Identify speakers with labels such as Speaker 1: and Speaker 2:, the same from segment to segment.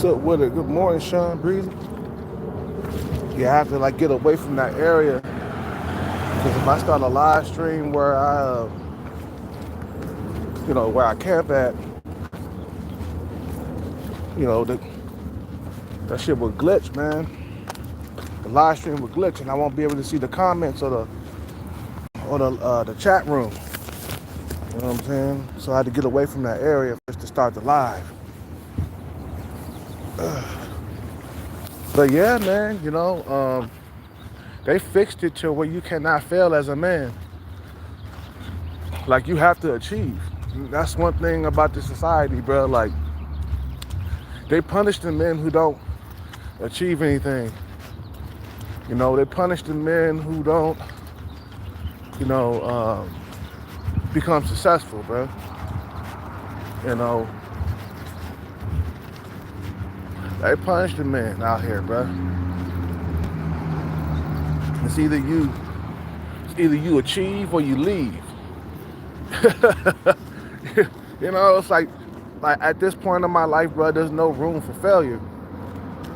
Speaker 1: What's up with it? Good morning, Sean Breezy. You have to like get away from that area because if I start a live stream where where I camp at, that shit would glitch, man. The live stream would glitch, and I won't be able to see the comments or the chat room. You know what I'm saying? So I had to get away from that area first to start the live. But yeah, man, they fixed it to where you cannot fail as a man. Like, you have to achieve. That's one thing about the society, bro. Like, they punish the men who don't achieve anything. They punish the men who don't, become successful, bro. They punish the men out here, bro. It's either you achieve or you leave. It's like at this point in my life, bro, there's no room for failure.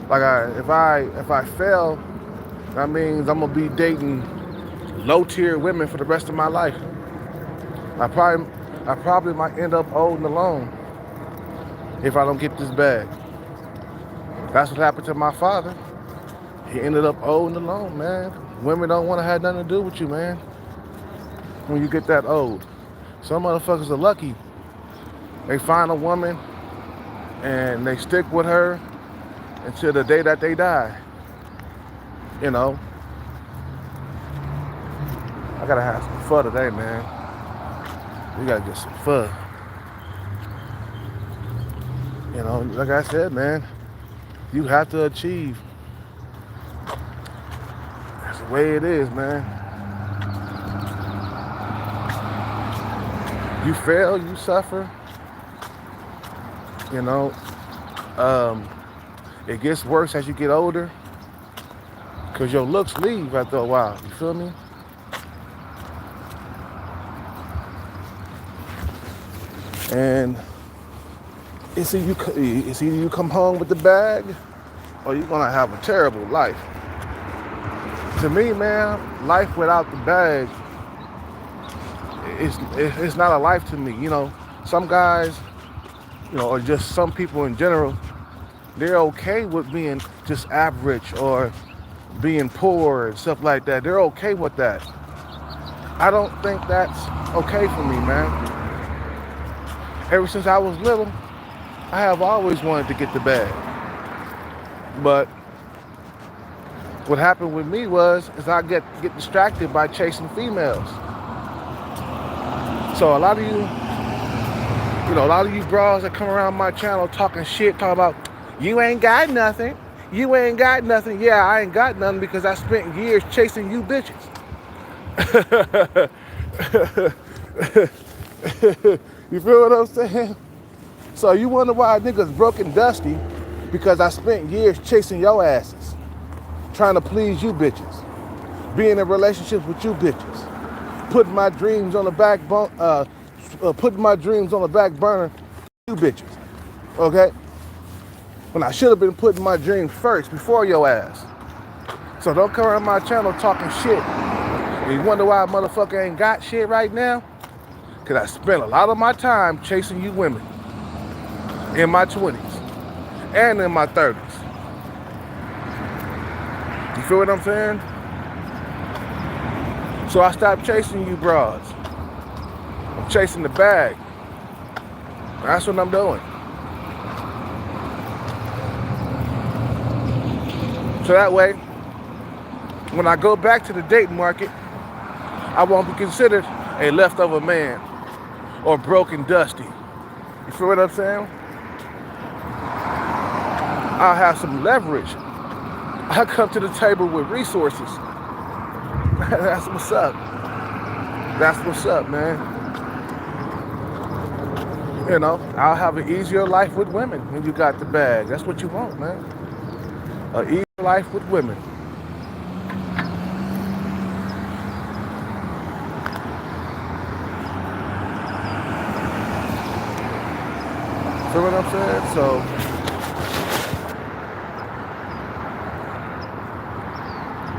Speaker 1: Like, if I fail, that means I'm gonna be dating low-tier women for the rest of my life. I probably might end up old and alone if I don't get this bag. That's what happened to my father. He ended up old and alone, man. Women don't want to have nothing to do with you, man, when you get that old. Some motherfuckers are lucky. They find a woman and they stick with her until the day that they die. I gotta have some fun today, man. We gotta get some fun. Like I said, man, you have to achieve. That's the way it is, man. You fail, you suffer. It gets worse as you get older because your looks leave after a while. You feel me? And it's either you come home with the bag or you're gonna have a terrible life. To me, man, life without the bag, it's not a life to me. Some guys, or just some people in general, they're okay with being just average or being poor and stuff like that. They're okay with that. I don't think that's okay for me, man. Ever since I was little, I have always wanted to get the bag. But what happened with me is I get distracted by chasing females. So a lot of you bras that come around my channel talking shit, talking about, you ain't got nothing. You ain't got nothing. Yeah, I ain't got nothing because I spent years chasing you bitches. You feel what I'm saying? So you wonder why niggas broke and dusty? Because I spent years chasing your asses, trying to please you bitches, being in relationships with you bitches, putting my dreams on the back burner, you bitches. Okay? When I should have been putting my dreams first before your ass. So don't come around my channel talking shit. And you wonder why a motherfucker ain't got shit right now? Because I spent a lot of my time chasing you women in my 20s and in my 30s. You feel what I'm saying? So I stopped chasing you broads. I'm chasing the bag. That's what I'm doing. So that way, when I go back to the dating market, I won't be considered a leftover man or broken dusty. You feel what I'm saying? I'll have some leverage. I'll come to the table with resources. That's what's up. That's what's up, man. I'll have an easier life with women when you got the bag. That's what you want, man. An easier life with women. Feel what I'm saying? So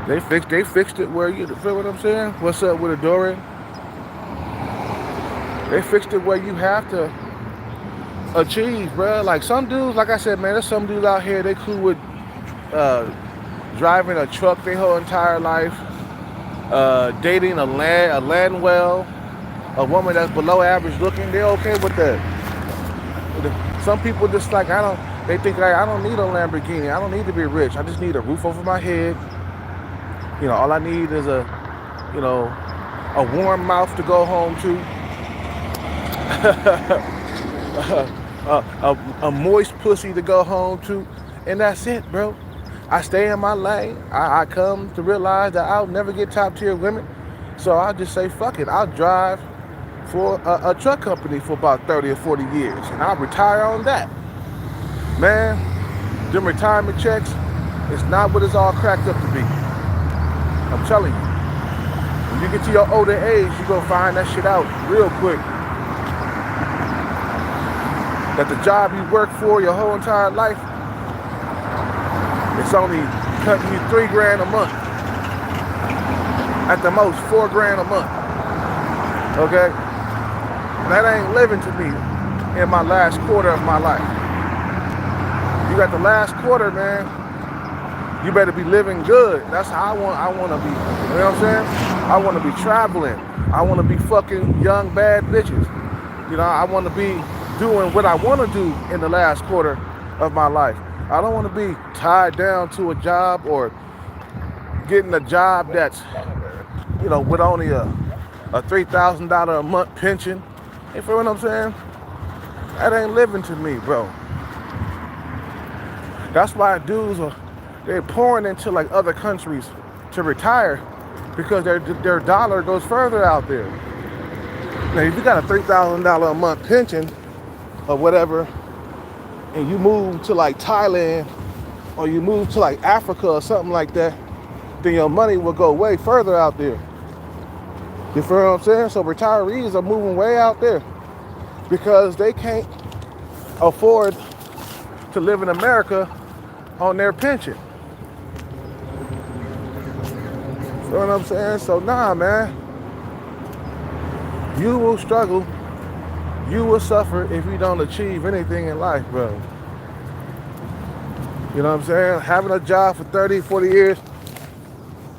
Speaker 1: They fixed it where you feel what I'm saying? What's up with Adoring? They fixed it where you have to achieve, bro. Like some dudes, like I said, man, there's some dudes out here they cool with uh, driving a truck their whole entire life, dating a land well, a woman that's below average looking. They're okay with that. Some people just like I don't. They think like I don't need a Lamborghini. I don't need to be rich. I just need a roof over my head. You know, all I need is you know, a warm mouth to go home to, a moist pussy to go home to, and that's it, bro. I stay in my lane. I come to realize that I'll never get top tier women, so I'll just say fuck it. I'll drive for a truck company for about 30 or 40 years, and I'll retire on that. Man, them retirement checks, it's not what it's all cracked up to be. I'm telling you. When you get to your older age, you're going to find that shit out real quick. That the job you work for your whole entire life, it's only cutting you $3 grand a month. At the most, $4 grand a month. Okay? That ain't living to me in my last quarter of my life. You got the last quarter, man. You better be living good. That's how I want to be. You know what I'm saying? I want to be traveling. I want to be fucking young, bad bitches. You know, I want to be doing what I want to do in the last quarter of my life. I don't want to be tied down to a job or getting a job that's, you know, with only a $3,000 a month pension. You feel what I'm saying? That ain't living to me, bro. That's why dudes they're pouring into like other countries to retire because their dollar goes further out there. Now, if you got a $3,000 a month pension or whatever, and you move to like Thailand or you move to like Africa or something like that, then your money will go way further out there. You feel what I'm saying? So retirees are moving way out there because they can't afford to live in America on their pension. Feel what I'm saying? So nah, man. You will struggle. You will suffer if you don't achieve anything in life, bro. You know what I'm saying? Having a job for 30, 40 years,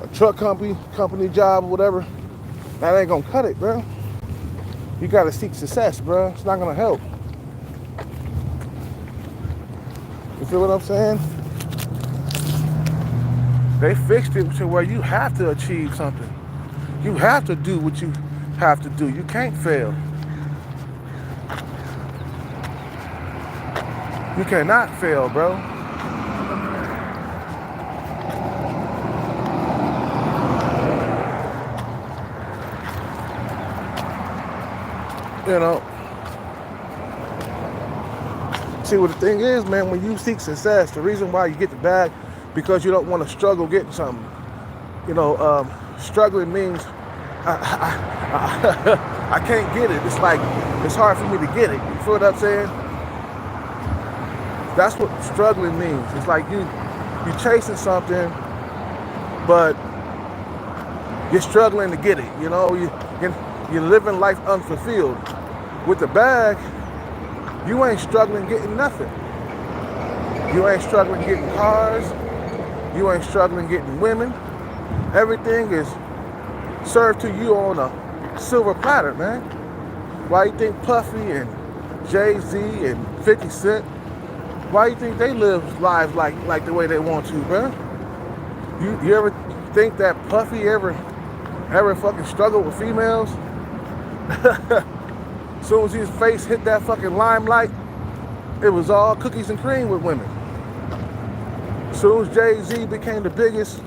Speaker 1: a truck company job or whatever, that ain't gonna cut it, bro. You gotta seek success, bro. It's not gonna help. You feel what I'm saying? They fixed it to where you have to achieve something. You have to do what you have to do. You can't fail. You cannot fail, bro. You know. See, what the thing is, man, when you seek success, the reason why you get the bag, because you don't want to struggle getting something. You know, struggling means I can't get it. It's like, it's hard for me to get it. You feel what I'm saying? That's what struggling means. It's like you're chasing something, but you're struggling to get it. You know, you're living life unfulfilled. With the bag, you ain't struggling getting nothing. You ain't struggling getting cars. You ain't struggling getting women. Everything is served to you on a silver platter, man. Why you think Puffy and Jay-Z and 50 Cent, why you think they live lives like the way they want to, bro? You ever think that Puffy ever fucking struggled with females? As soon as his face hit that fucking limelight, it was all cookies and cream with women. As soon as Jay-Z became the biggest,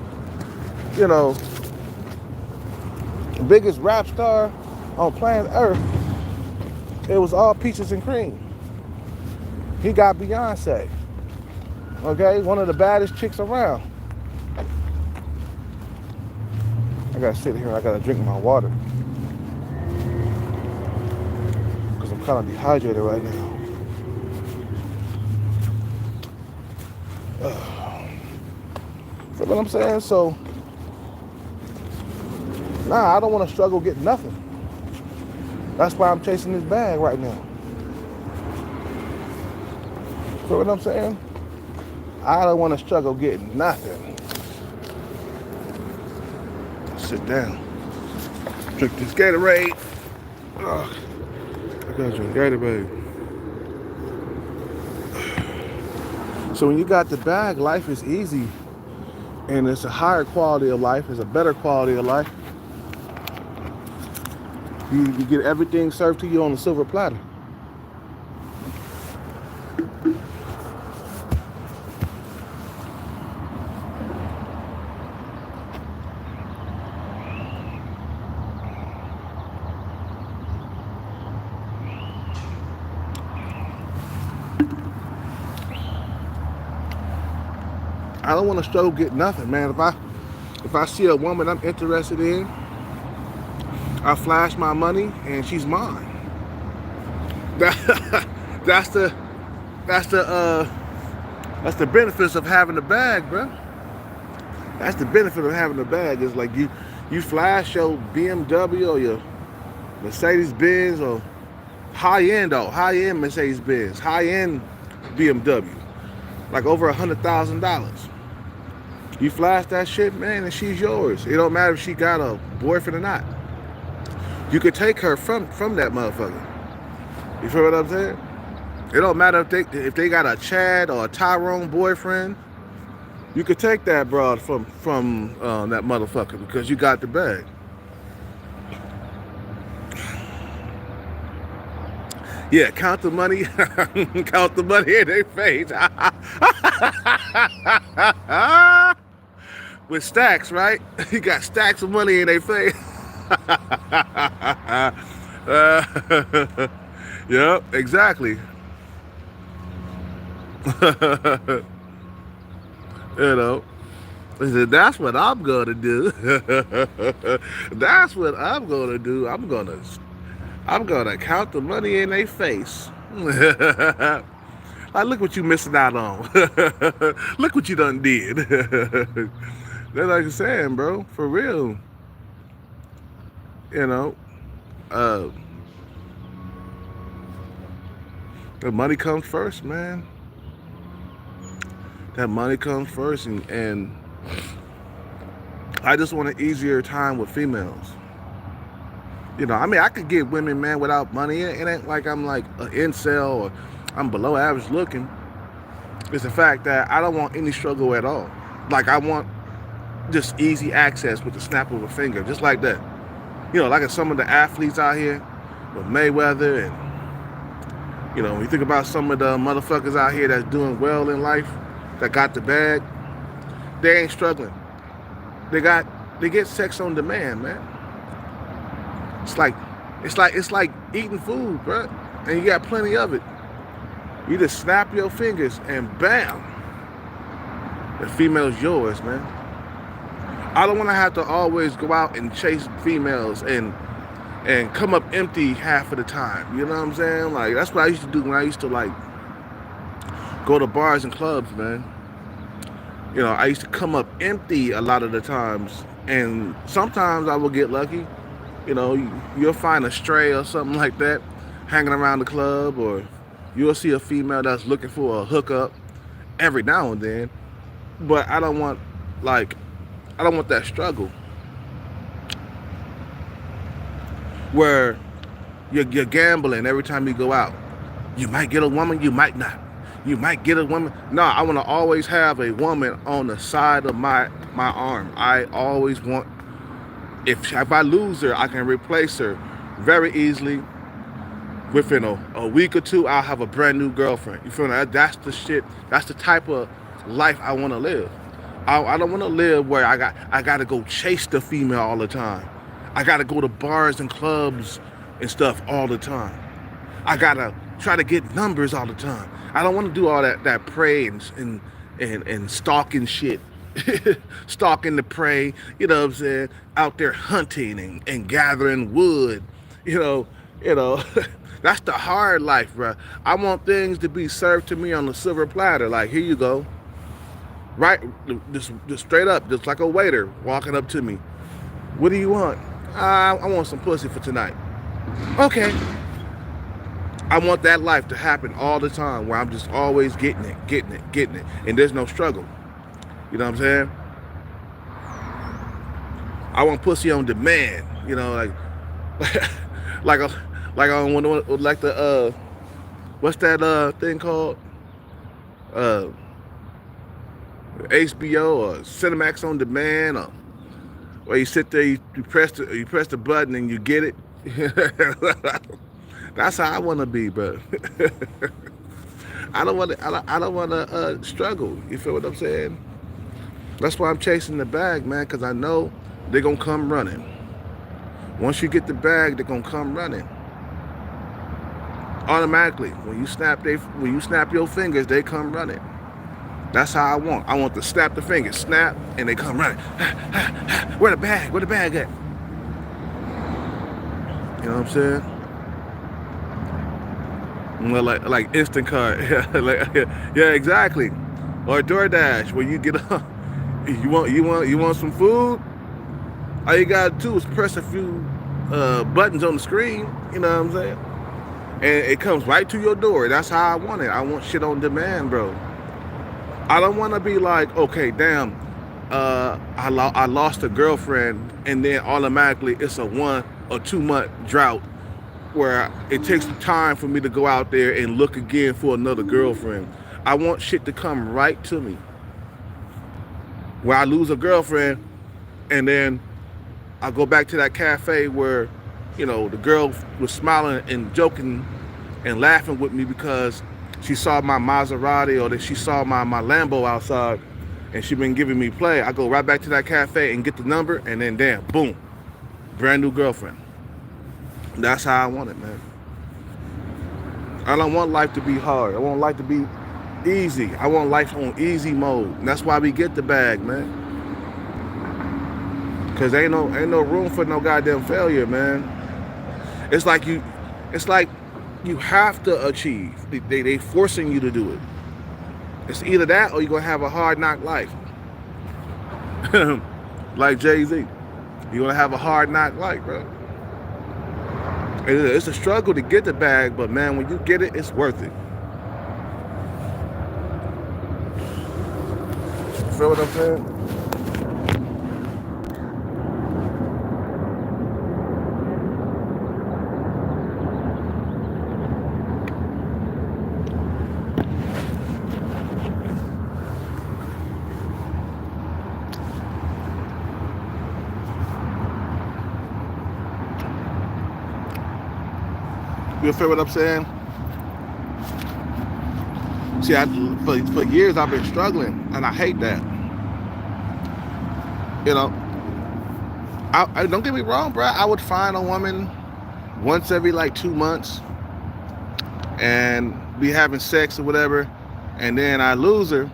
Speaker 1: you know, biggest rap star on planet Earth, it was all peaches and cream. He got Beyonce, okay? One of the baddest chicks around. I gotta sit here, I gotta drink my water. Because I'm kind of dehydrated right now. Feel what I'm saying? So, Nah, I don't want to struggle getting nothing. That's why I'm chasing this bag right now. Feel what I'm saying? I don't want to struggle getting nothing. Sit down. Drink this Gatorade. Ugh. I gotta drink Gatorade. So when you got the bag, life is easy. And it's a higher quality of life. It's a better quality of life. You get everything served to you on a silver platter. I don't want to struggle get nothing, man. If I see a woman I'm interested in, I flash my money and she's mine. That's the benefits of having a bag, bro. That's the benefit of having a bag. Is like you flash your BMW or your Mercedes Benz or high end Mercedes Benz, high end BMW, like over $100,000. You flash that shit, man, and she's yours. It don't matter if she got a boyfriend or not. You could take her from that motherfucker. You feel what I'm saying? It don't matter if they got a Chad or a Tyrone boyfriend. You could take that broad from that motherfucker because you got the bag. Yeah, count the money, count the money in their face. With stacks, right? You got stacks of money in their face. Yep, exactly. You know, that's what I'm gonna do. That's what I'm gonna do. I'm gonna count the money in their face. Like, look what you missing out on. Look what you done did. That's like I'm saying, bro, for real. You know, the money comes first, man. That money comes first, and I just want an easier time with females. You know, I mean, I could get women, man, without money. It ain't like I'm like an incel or I'm below average looking. It's the fact that I don't want any struggle at all. Like, I want just easy access with the snap of a finger, just like that. You know, like some of the athletes out here with Mayweather, and, you know, when you think about some of the motherfuckers out here that's doing well in life, that got the bag, they ain't struggling. They get sex on demand, man. It's like eating food, bro, and you got plenty of it. You just snap your fingers and bam, the female's yours, man. I don't want to have to always go out and chase females and come up empty half of the time. You know what I'm saying? Like, that's what I used to do when I used to, like, go to bars and clubs, man. You know, I used to come up empty a lot of the times, and sometimes I would get lucky. You know, you'll find a stray or something like that hanging around the club, or you'll see a female that's looking for a hookup every now and then. But I don't want that struggle where you're gambling every time you go out. You might get a woman, you might not. You might get a woman. No, I want to always have a woman on the side of my arm. I always want, if I lose her, I can replace her very easily. Within a week or two, I'll have a brand new girlfriend. You feel me? That's the shit. That's the type of life I want to live. I don't want to live where I got to go chase the female all the time. I got to go to bars and clubs and stuff all the time. I got to try to get numbers all the time. I don't want to do all that prey and stalking shit. Stalking the prey, you know what I'm saying? Out there hunting and gathering wood, you know. That's the hard life, bro. I want things to be served to me on a silver platter. Like, here you go. Right, just straight up, just like a waiter walking up to me. What do you want? I want some pussy for tonight. Okay. I want that life to happen all the time where I'm just always getting it, getting it, getting it. And there's no struggle. You know what I'm saying? I want pussy on demand. You know, like a like I want like the what's that thing called? Uh HBO or Cinemax on demand, or where you sit there, you press the button and you get it. That's how I want to be, bro. I don't want to. I don't want to struggle. You feel what I'm saying? That's why I'm chasing the bag, man, because I know they're gonna come running. Once you get the bag, they're gonna come running. Automatically, when you snap your fingers, they come running. That's how I want. I want to snap the fingers, snap, and they come running. Where the bag? Where the bag at? You know what I'm saying? Well, like Instacart. Yeah, exactly. Or DoorDash, where you get you want some food? All you gotta do is press a few buttons on the screen. You know what I'm saying? And it comes right to your door. That's how I want it. I want shit on demand, bro. I don't want to be like, okay, damn, I lost a girlfriend, and then automatically it's a 1 or 2 month drought where it takes time for me to go out there and look again for another girlfriend. I want shit to come right to me. Where I lose a girlfriend, and then I go back to that cafe where, you know, the girl was smiling and joking and laughing with me because she saw my Maserati, or that she saw my Lambo outside, and she been giving me play. I go right back to that cafe and get the number, and then damn, boom, brand new girlfriend. That's how I want it, man. I don't want life to be hard. I want life to be easy. I want life on easy mode. And that's why we get the bag, man. Cause ain't no room for no goddamn failure, man. It's like you have to achieve. They forcing you to do it. It's either that or you're gonna have a hard knock life. Like Jay-Z. You're gonna have a hard knock life, bro. It's a struggle to get the bag, but man, when you get it, it's worth it. Feel what I'm saying? You feel what I'm saying? See, for years I've been struggling, and I hate that. You know, I don't get me wrong, bro. I would find a woman once every like 2 months and be having sex or whatever, and then I lose her.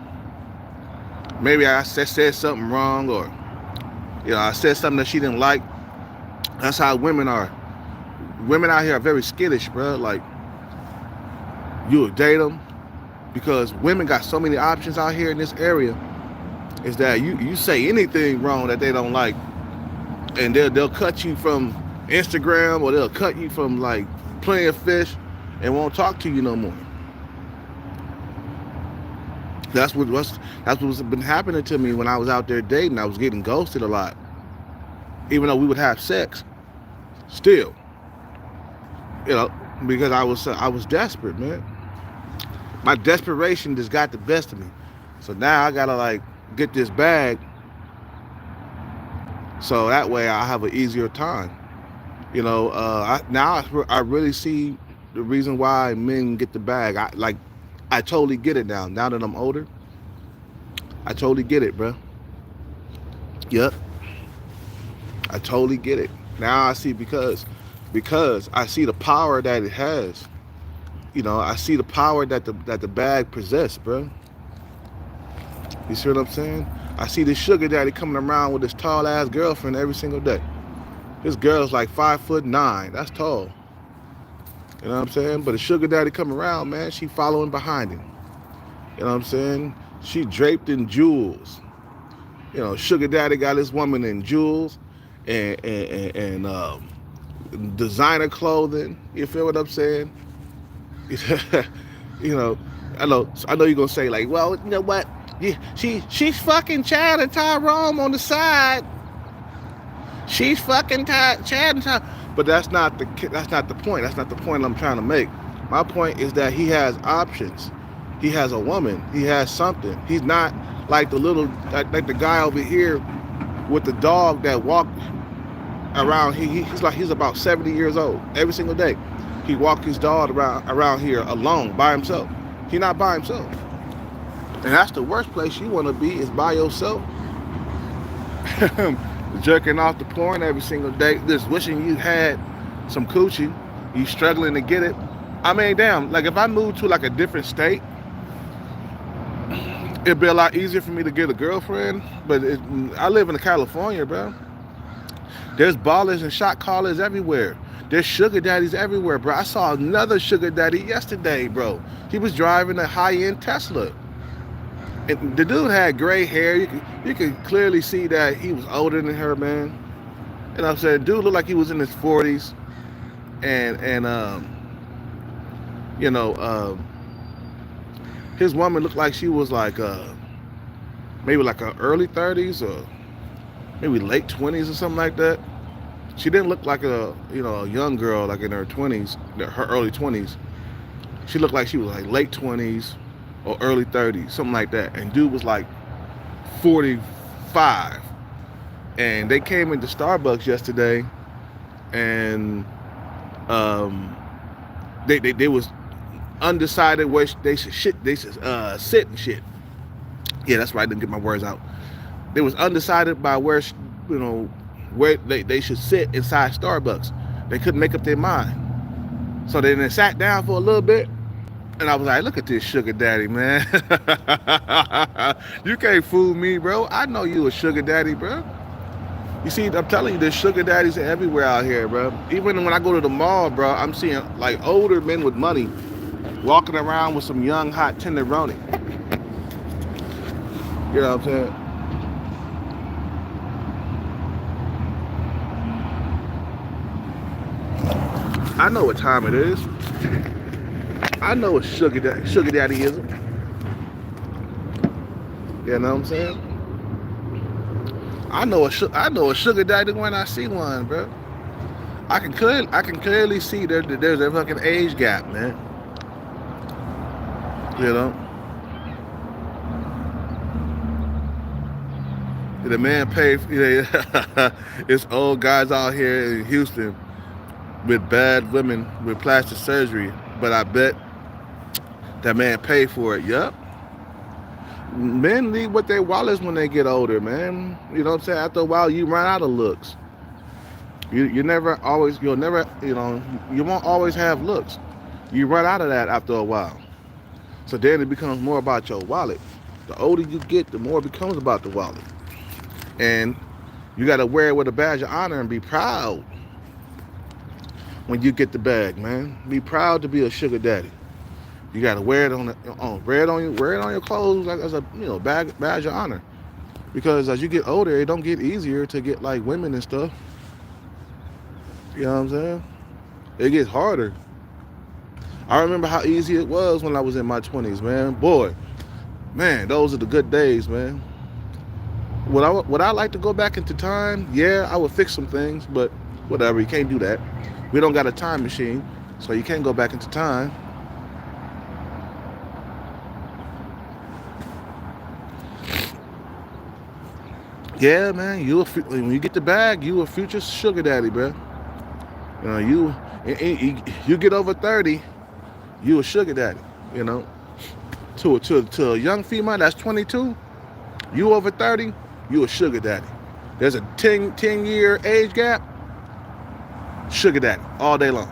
Speaker 1: Maybe I said something wrong, or you know, I said something that she didn't like. That's how women are. Women out here are very skittish, bro. Like, you would date them because women got so many options out here in this area. Is that you say anything wrong that they don't like, and they'll cut you from Instagram, or they'll cut you from like playing fish, and won't talk to you no more. That's what's been happening to me when I was out there dating. I was getting ghosted a lot, even though we would have sex. Still, you know, because I was desperate, man. My desperation just got the best of me. So now I gotta like get this bag, so that way I have an easier time. You know, I really see the reason why men get the bag. I totally get it now. Now that I'm older, I totally get it, bro. Yep, I totally get it. Now I see because I see the power that it has. You know, I see the power that the bag possesses, bro. You see what I'm saying? I see this sugar daddy coming around with this tall ass girlfriend every single day. This girl's like 5'9". That's tall. You know what I'm saying? But the sugar daddy come around, man, she following behind him. You know what I'm saying? She draped in jewels. You know, sugar daddy got this woman in jewels, and designer clothing. You feel what I'm saying? You know, I know you're gonna say like, well, you know what? Yeah, she's fucking Chad and Tyrone on the side. She's fucking Chad and Tyrone. But that's not the point. That's not the point I'm trying to make. My point is that he has options. He has a woman. He has something. He's not like like the guy over here with the dog that walked around. He's about 70 years old. Every single day, he walked his dog around here alone by himself. He's not by himself, and that's the worst place you want to be, is by yourself. Jerking off the porn every single day, just wishing you had some coochie. You struggling to get it. I mean, damn. Like if I moved to like a different state, it'd be a lot easier for me to get a girlfriend. But I live in California, bro. There's ballers and shot callers everywhere. There's sugar daddies everywhere, bro. I saw another sugar daddy yesterday, bro. He was driving a high-end Tesla. And the dude had gray hair. You could clearly see that he was older than her, man. And I'm saying, dude looked like he was in his 40s. And you know, his woman looked like she was like maybe like her early 30s or maybe late 20s or something like that. She didn't look like a young girl like in her 20s, her early 20s. She looked like she was like late 20s or early 30s, something like that. And dude was like 45. And they came into Starbucks yesterday, and they was undecided where they should sit and shit. Yeah, that's right. I didn't get my words out. They was undecided by where they should sit inside Starbucks. They couldn't make up their mind. So they then sat down for a little bit, and I was like, look at this sugar daddy, man. You can't fool me, bro. I know you a sugar daddy, bro. You see, I'm telling you, there's sugar daddies everywhere out here, bro. Even when I go to the mall, bro, I'm seeing like older men with money walking around with some young, hot tenderoni. You know what I'm saying? I know what time it is. I know what sugar daddy is. You know what I'm saying? I know a sugar daddy when I see one, bro. I can clearly see there's a fucking age gap, man. You know? The man paid. It's old guys out here in Houston with bad women with plastic surgery, but I bet that man paid for it. Yup. Men need what their wallets when they get older, man. You know what I'm saying? After a while, you run out of looks. You won't always have looks. You run out of that after a while. So then it becomes more about your wallet. The older you get, the more it becomes about the wallet. And you got to wear it with a badge of honor and be proud when you get the bag, man. Be proud to be a sugar daddy. You got to wear it wear it on your clothes like as a badge of honor. Because as you get older, it don't get easier to get like women and stuff. You know what I'm saying? It gets harder. I remember how easy it was when I was in my 20s, man. Boy, man, those are the good days, man. Would I like to go back into time? Yeah, I would fix some things, but whatever, you can't do that. We don't got a time machine, so you can't go back into time. Yeah, man, when you get the bag, you a future sugar daddy, bro. You know, you get over 30, you a sugar daddy. You know, to a young female that's 22, you over 30, you a sugar daddy. There's a 10-year age gap, sugar daddy all day long.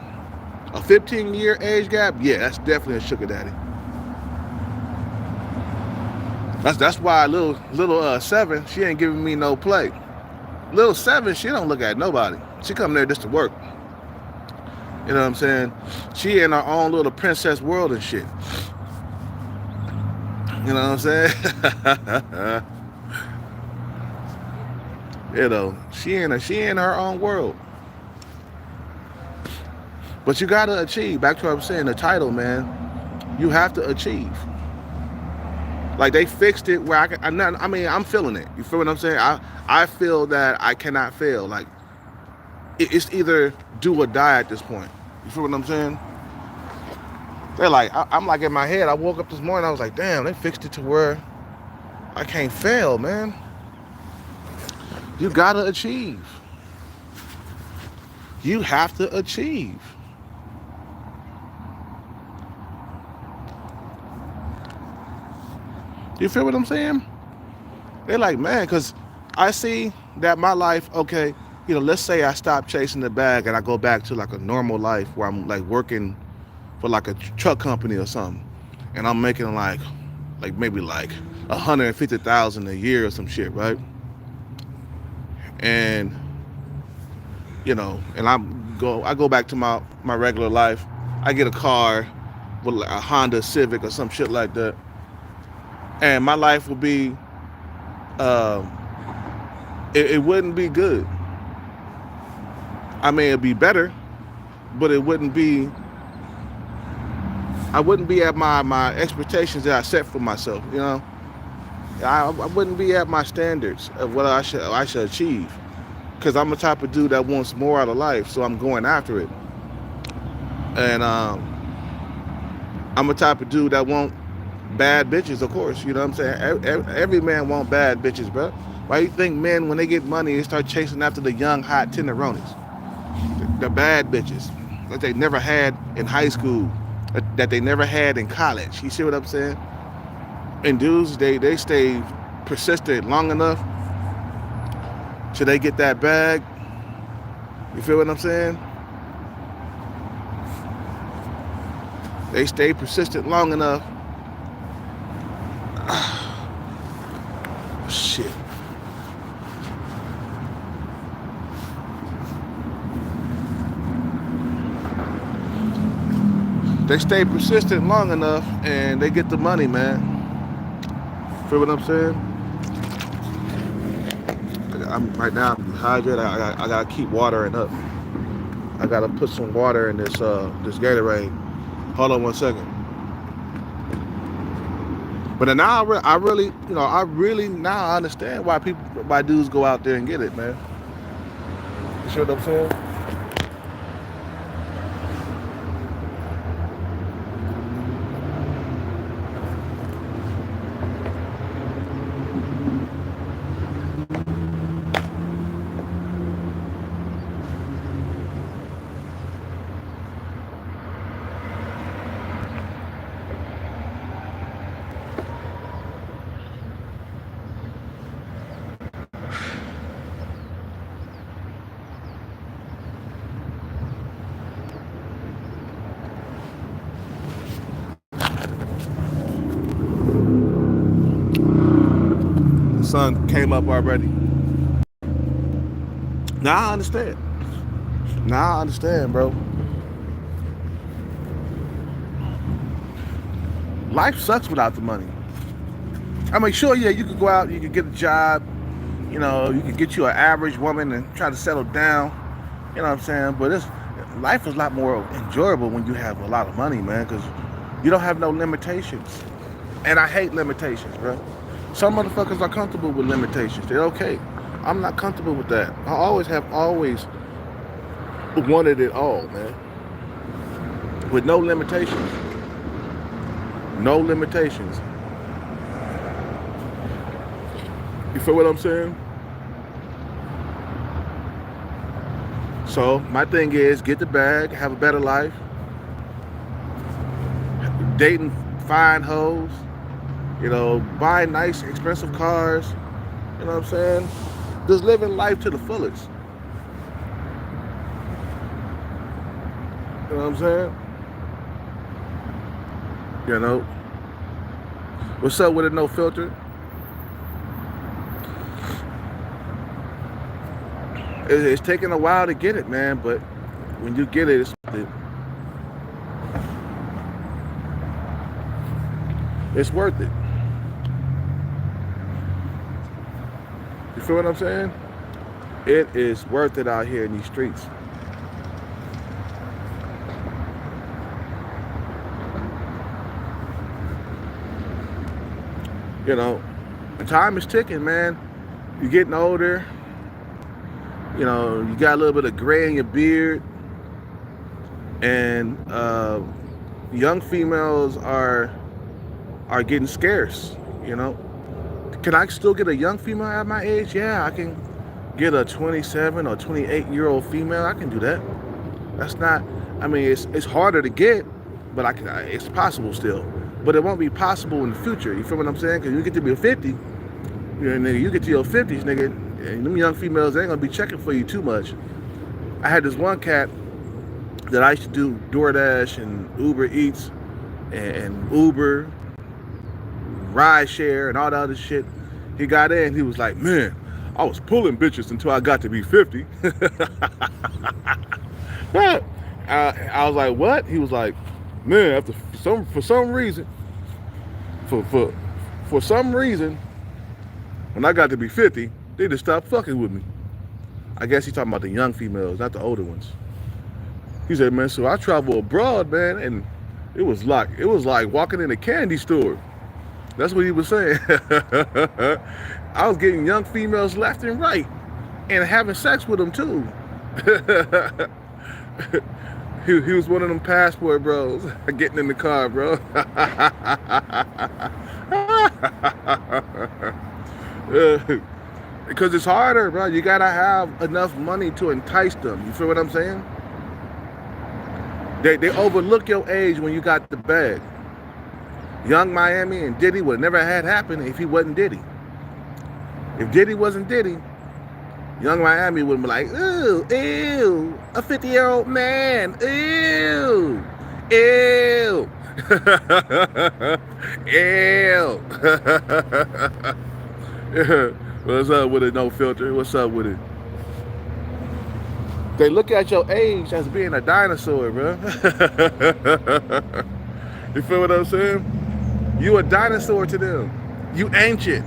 Speaker 1: A 15-year age gap, yeah, that's definitely a sugar daddy. That's why little 7, she ain't giving me no play. Little 7, she don't look at nobody. She come there just to work. You know what I'm saying? She in her own little princess world and shit. You know what I'm saying? She in her own world. But you gotta achieve. Back to what I was saying, the title, man. You have to achieve. Like they fixed it where I'm feeling it. You feel what I'm saying? I feel that I cannot fail. Like it's either do or die at this point. You feel what I'm saying? They're like, I'm like in my head. I woke up this morning. I was like, damn, they fixed it to where I can't fail, man. You gotta achieve. You have to achieve. You feel what I'm saying? They're like, man, because I see that my life, okay, let's say I stop chasing the bag and I go back to like a normal life where I'm like working for like a truck company or something, and I'm making like maybe like 150,000 a year or some shit, right? And and I go back to my regular life. I get a car with like a Honda Civic or some shit like that, and my life would be, it wouldn't be good. I mean, it'd be better, but it wouldn't be. I wouldn't be at my expectations that I set for myself. I wouldn't be at my standards of what I should achieve, because I'm the type of dude that wants more out of life, so I'm going after it. And I'm the type of dude that want bad bitches, of course. You know what I'm saying? Every man want bad bitches, bro. Why you think men, when they get money, they start chasing after the young, hot tenderonis? The bad bitches that they never had in high school, that they never had in college. You see what I'm saying? And dudes, they stay persistent long enough till they get that bag. You feel what I'm saying? They stay persistent long enough. Shit. They stay persistent long enough and they get the money, man. Feel what I'm saying? Right now I'm dehydrated. I gotta keep watering up. I gotta put some water in this Gatorade. Hold on one second. But now I really now understand why dudes go out there and get it, man. You see what I'm saying? The sun came up already. Now I understand, bro. Life sucks without the money. I mean, sure, yeah, you could go out, you could get a job, you could get you an average woman and try to settle down, you know what I'm saying? But life is a lot more enjoyable when you have a lot of money, man, because you don't have no limitations. And I hate limitations, bro. Some motherfuckers are comfortable with limitations. They're okay. I'm not comfortable with that. I always wanted it all, man. With no limitations. No limitations. You feel what I'm saying? So my thing is get the bag, have a better life, dating fine hoes, buy nice expensive cars, you know what I'm saying? Just living life to the fullest. You know what I'm saying? What's up with it, no filter? It's taking a while to get it, man, but when you get it, it's worth it. You feel what I'm saying? It is worth it out here in these streets. You know, time is ticking, man. You're getting older. You know, you got a little bit of gray in your beard. And young females are getting scarce, you know. Can I still get a young female at my age? Yeah, I can get a 27 or 28-year-old female. I can do that. That's not, I mean, it's harder to get, but it's possible still. But it won't be possible in the future. You feel what I'm saying? Because you get to be a 50, you get to your 50s, nigga, and them young females ain't gonna be checking for you too much. I had this one cat that I used to do DoorDash and Uber Eats and Uber, ride share, and all the other shit. He got in, he was like, man, I was pulling bitches until I got to be 50. I was like, what? He was like, man, for some reason, when I got to be 50, they just stopped fucking with me. I guess he's talking about the young females, not the older ones. He said, man, so I travel abroad, man, and it was like walking in a candy store. That's what he was saying. I was getting young females left and right and having sex with them too. He was one of them passport bros getting in the car, bro. Because it's harder, bro. You gotta have enough money to entice them. You feel what I'm saying? They overlook your age when you got the bag. Young Miami and Diddy would never had happened if he wasn't Diddy. If Diddy wasn't Diddy, Young Miami would be like, ooh, ew, a 50-year-old man, ew, ew, ew. What's up with it, no filter? What's up with it? They look at your age as being a dinosaur, bro. You feel what I'm saying? You a dinosaur to them. You ancient.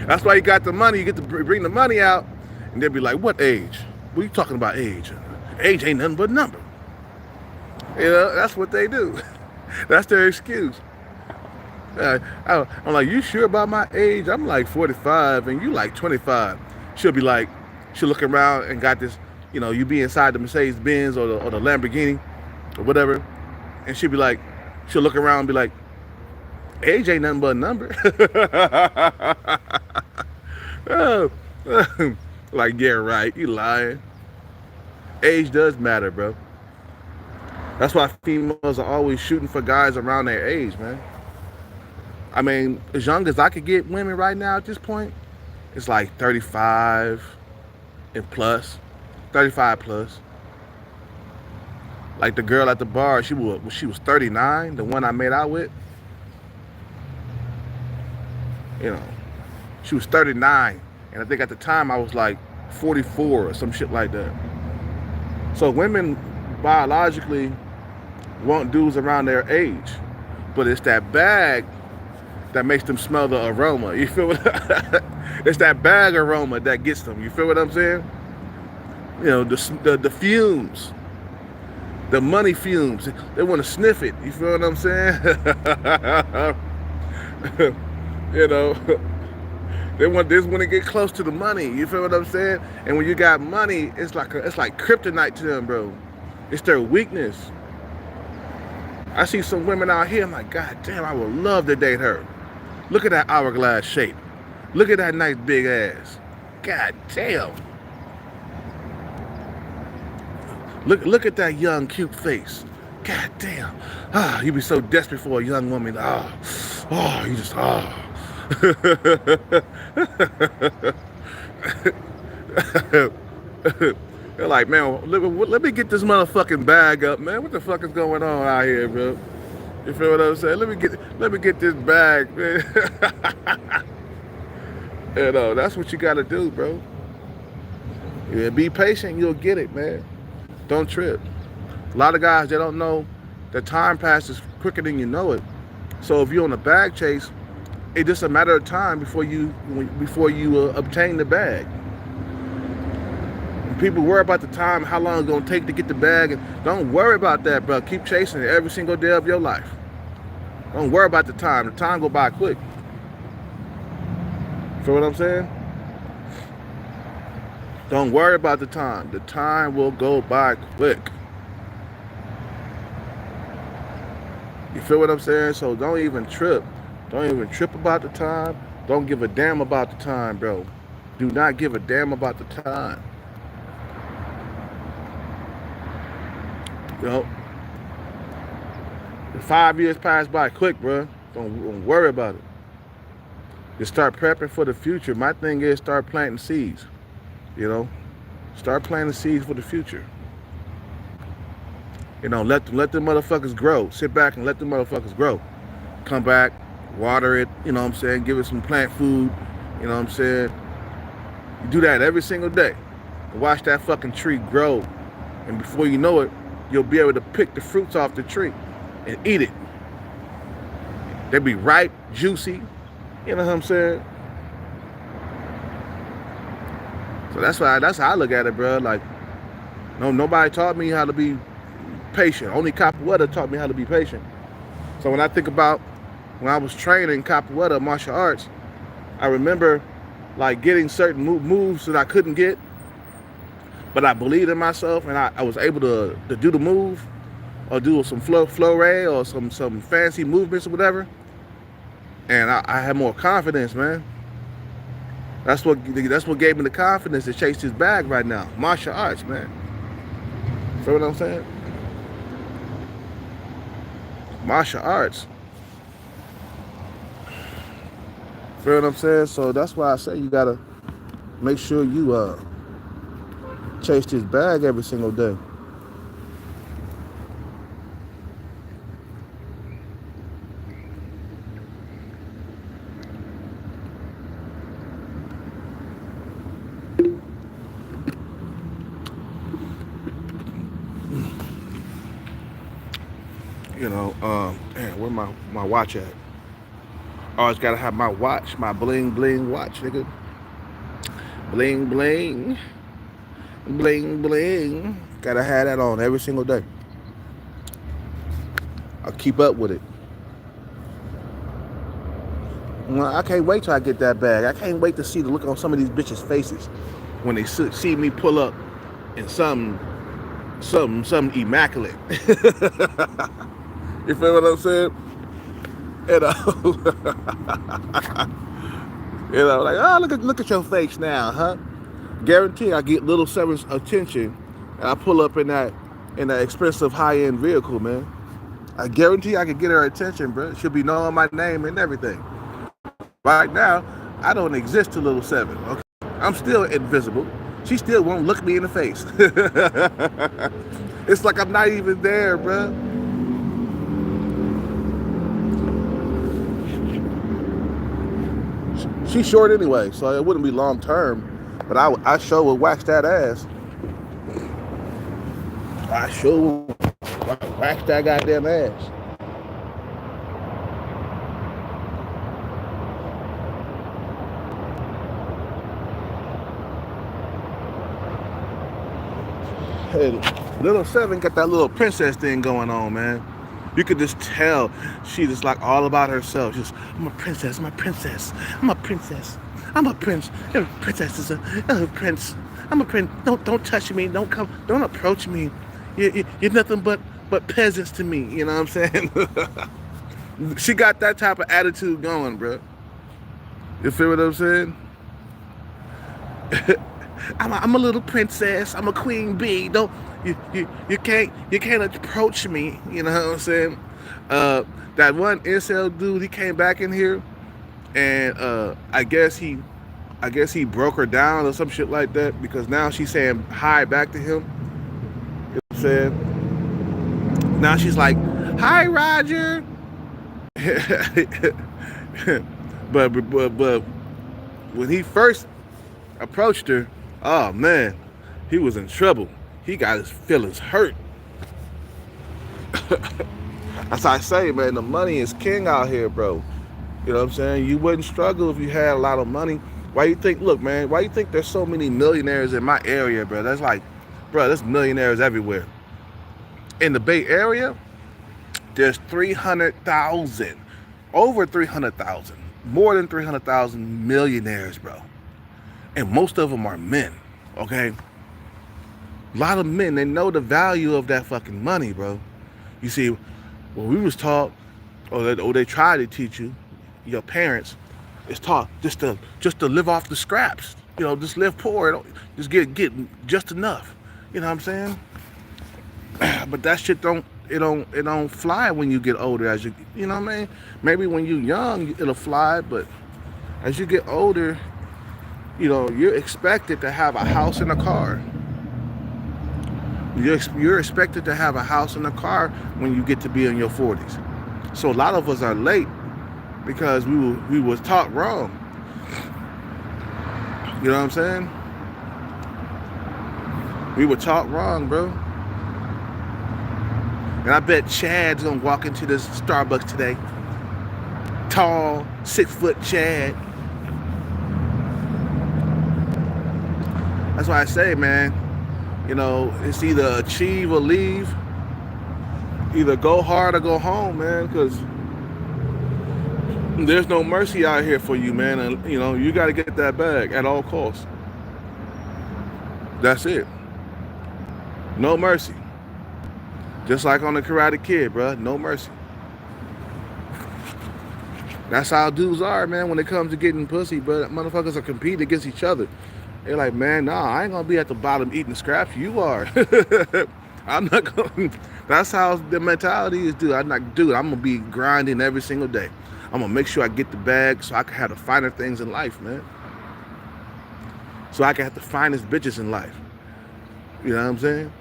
Speaker 1: That's why you got the money. You get to bring the money out, and they'll be like, what age? What are you talking about age? Age ain't nothing but a number. You know, that's what they do. That's their excuse. I'm like, you sure about my age? I'm like 45, and you like 25. She'll be like, she'll look around and got this, you know, you be inside the Mercedes Benz or the Lamborghini or whatever, and she'll be like, she'll look around and be like, age ain't nothing but a number. Like, yeah, right, you lying. Age does matter, bro. That's why females are always shooting for guys around their age, man. I mean, as young as I could get women right now at this point, it's like 35 and plus, 35 plus. Like the girl at the bar, she was 39, the one I made out with. You know, she was 39, and I think at the time I was like 44 or some shit like that. So women biologically want dudes around their age, but it's that bag that makes them smell the aroma. You feel what? It's that bag aroma that gets them. You feel what I'm saying? You know, the fumes, the money fumes. They want to sniff it. You feel what I'm saying? You know, they want this when they get close to the money. You feel what I'm saying? And when you got money, it's like kryptonite to them, bro. It's their weakness. I see some women out here, I'm like, God damn, I would love to date her. Look at that hourglass shape. Look at that nice big ass. God damn. Look at that young, cute face. God damn. Ah, you be so desperate for a young woman. You just, They're like, man, let me get this motherfucking bag up, man. What the fuck is going on out here, bro? You feel what I'm saying? Let me get this bag, man. You know, that's what you gotta do, bro. Yeah, be patient, you'll get it, man. Don't trip. A lot of guys, they don't know that time passes quicker than you know it. So if you're on a bag chase, it's just a matter of time before you obtain the bag. People worry about the time, how long it's gonna take to get the bag, and don't worry about that, bro. Keep chasing it every single day of your life. Don't worry about the time. The time go by quick. Feel what I'm saying? Don't worry about the time. The time will go by quick. You feel what I'm saying? So don't even trip. Don't even trip about the time. Don't give a damn about the time, bro. Do not give a damn about the time. You know, the 5 years pass by quick, bro. Don't worry about it. Just start prepping for the future. My thing is start planting seeds. You know, start planting seeds for the future. You know, let the motherfuckers grow. Sit back and let the motherfuckers grow. Come back, water it, you know what I'm saying? Give it some plant food, you know what I'm saying? You do that every single day. Watch that fucking tree grow. And before you know it, you'll be able to pick the fruits off the tree and eat it. They'll be ripe, juicy, you know what I'm saying? So that's how I look at it, bro. Like, no, nobody taught me how to be patient. Only Capoeira taught me how to be patient. So when I think about when I was training Capoeira martial arts, I remember like getting certain moves that I couldn't get, but I believed in myself and I was able to do the move or do some flurry or some fancy movements or whatever. And I had more confidence, man. That's what gave me the confidence to chase this bag right now. Martial arts, man. Feel what I'm saying? Martial arts. Feel what I'm saying? So that's why I say you gotta make sure you chase this bag every single day. You know, man, where my watch at? Always gotta have my watch, my bling bling watch, nigga. Bling bling, bling bling. Gotta have that on every single day. I'll keep up with it. Well, I can't wait till I get that bag. I can't wait to see the look on some of these bitches' faces when they see me pull up in something immaculate. You feel what I'm saying? You know, you know, like, oh, look at your face now, huh? Guarantee I get Little Seven's attention, and I pull up in that expensive high-end vehicle, man. I guarantee I can get her attention, bro. She'll be knowing my name and everything. Right now, I don't exist to Little Seven. Okay, I'm still invisible. She still won't look me in the face. It's like I'm not even there, bro. She's short anyway, so it wouldn't be long term. But I sure would wax that ass. I sure would wax that goddamn ass. Hey, Little Seven got that little princess thing going on, man. You could just tell she just like all about herself. Just, I'm a princess, I'm a princess, I'm a princess, I'm a prince. Every princess is a prince. I'm a prince. Don't touch me. Don't approach me. You're nothing but peasants to me. You know what I'm saying? She got that type of attitude going, bro. You feel what I'm saying? I'm a little princess. I'm a queen bee. Don't you can't approach me. You know what I'm saying? That one incel dude, he came back in here, and I guess he broke her down or some shit like that, because now she's saying hi back to him. You know what I'm saying? Now she's like, hi, Roger. but when he first approached her, oh man, he was in trouble. He got his feelings hurt. That's how I say, man, the money is king out here, bro. You know what I'm saying? You wouldn't struggle if you had a lot of money. Why you think, look, man, why you think there's so many millionaires in my area, bro? That's like, bro, there's millionaires everywhere. In the Bay Area, there's 300,000, over 300,000, more than 300,000 millionaires, bro. And most of them are men, okay? A lot of men, they know the value of that fucking money, bro. You see, when we was taught, or they try to teach you, your parents, is taught just to live off the scraps. You know, just live poor, just get just enough. You know what I'm saying? But that shit don't fly when you get older. As you know what I mean? Maybe when you're young it'll fly, but as you get older, you know, you're expected to have a house and a car. You're expected to have a house and a car when you get to be in your 40s. So a lot of us are late because we was taught wrong. You know what I'm saying? We were taught wrong, bro. And I bet Chad's gonna walk into this Starbucks today. Tall, 6-foot Chad. That's why I say, man, you know, it's either achieve or leave. Either go hard or go home, man, because there's no mercy out here for you, man. And, you know, you got to get that bag at all costs. That's it. No mercy. Just like on the Karate Kid, bro. No mercy. That's how dudes are, man, when it comes to getting pussy, but motherfuckers are competing against each other. They're like, man, nah, I ain't gonna be at the bottom eating scraps. You are. I'm not going. That's how the mentality is, dude. I'm gonna be grinding every single day. I'm gonna make sure I get the bag so I can have the finer things in life, man. So I can have the finest bitches in life. You know what I'm saying?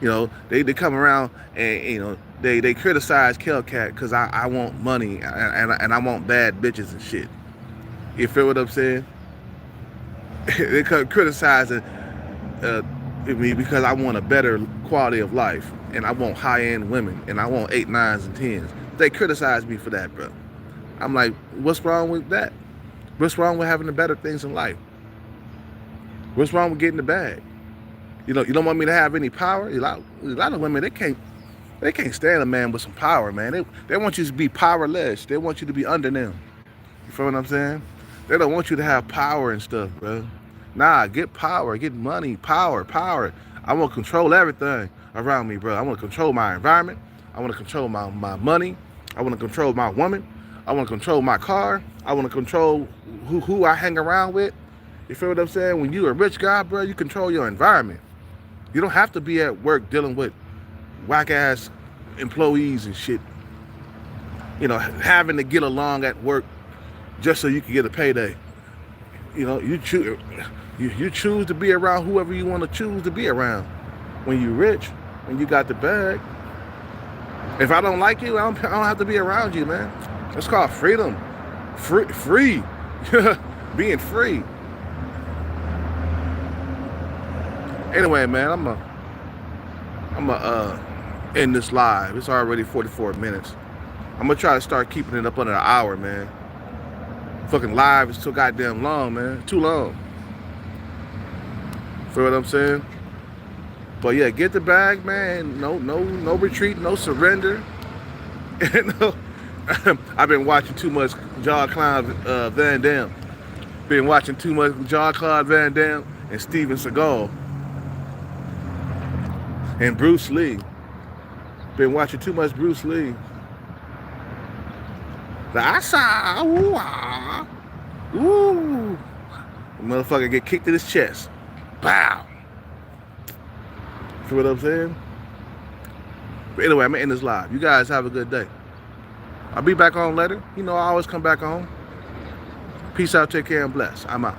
Speaker 1: You know, they come around and, you know, they criticize Hellcat because I want money and I want bad bitches and shit. You feel what I'm saying? They criticizing me because I want a better quality of life and I want high-end women and I want 8, 9s, and 10s. They criticize me for that, bro. I'm like, what's wrong with that? What's wrong with having the better things in life? What's wrong with getting the bag? You know, you don't want me to have any power? A lot of women, they can't stand a man with some power, man. They want you to be powerless. They want you to be under them. You feel what I'm saying? They don't want you to have power and stuff, bro. Nah, get power, get money, power. I want to control everything around me, bro. I want to control my environment. I want to control my money. I want to control my woman. I want to control my car. I want to control who I hang around with. You feel what I'm saying? When you're a rich guy, bro, you control your environment. You don't have to be at work dealing with whack-ass employees and shit. You know, having to get along at work just so you can get a payday. You know, you choose to be around whoever you want to choose to be around. When you're rich, when you got the bag. If I don't like you, I don't have to be around you, man. It's called freedom. Free. Being free. Anyway, man, I'm gonna end this live. It's already 44 minutes. I'm gonna try to start keeping it up under an hour, man. Fucking live is too goddamn long, man. Too long. Feel what I'm saying? But yeah, get the bag, man. No retreat, no surrender. No. I've been watching too much Jean-Claude Van Damme. Been watching too much Jean-Claude Van Damme and Steven Seagal. And Bruce Lee. Been watching too much Bruce Lee. The Asa, ooh, ah, ooh. The motherfucker get kicked in his chest. Bow. See what I'm saying? But anyway, I'm gonna end this live. You guys have a good day. I'll be back on later. You know, I always come back on. Peace out, take care, and bless. I'm out.